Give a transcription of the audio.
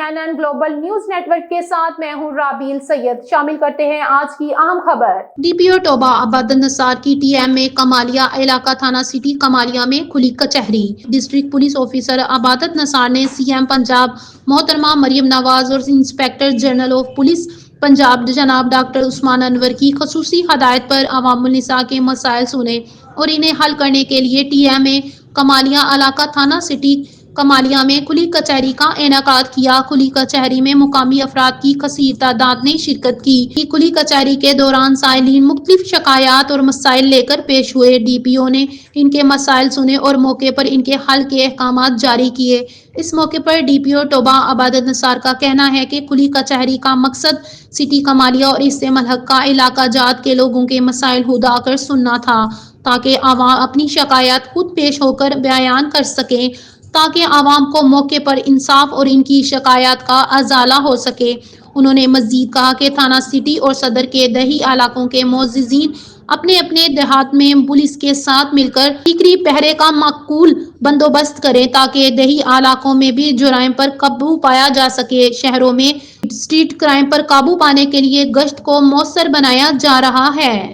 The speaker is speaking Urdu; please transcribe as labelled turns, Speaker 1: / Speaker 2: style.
Speaker 1: CNN global news network کے ساتھ میں ہوں رابیل سید۔ شامل کرتے ہیں آج کی اہم خبر۔
Speaker 2: DPO توبہ عبادت نثار کی TM میں کمالیہ علاقہ تھانہ سٹی کمالیہ میں کھلی کچہری۔ ڈسٹرکٹ پولیس آفیسر عبادت نثار نے CM پنجاب محترمہ مریم نواز اور inspector general of police Punjab جناب ڈاکٹر عثمان انور کی خصوصی ہدایت پر عوام النساء کے مسائل سنے اور انہیں حل کرنے کے لیے TM میں کمالیہ علاقہ تھانہ سٹی کمالیہ میں کھلی کچہری کا انعقاد کیا۔ کھلی کچہری میں مقامی افراد کی کثیر تعداد نے شرکت کی۔ کھلی کچہری کے دوران سائلین مختلف شکایات اور مسائل لے کر پیش ہوئے۔ DPO نے ان کے مسائل سنے اور موقع پر ان کے حل کے احکامات جاری کیے۔ اس موقع پر DPO توبہ عبادت نثار کا کہنا ہے کہ کھلی کچہری کا مقصد سٹی کمالیہ اور اس سے ملحقہ علاقہ جات کے لوگوں کے مسائل خود آ کر سننا تھا تاکہ عوام اپنی شکایات خود پیش ہو کر بیان کر سکیں تاکہ عوام کو موقع پر انصاف اور ان کی شکایات کا ازالہ ہو سکے۔ انہوں نے مزید کہا کہ تھانہ سٹی اور صدر کے دیہی علاقوں کے معززین اپنے اپنے دیہات میں پولیس کے ساتھ مل کر فکری پہرے کا معقول بندوبست کریں تاکہ دیہی علاقوں میں بھی جرائم پر قابو پایا جا سکے۔ شہروں میں اسٹریٹ کرائم پر قابو پانے کے لیے گشت کو مؤثر بنایا جا رہا ہے۔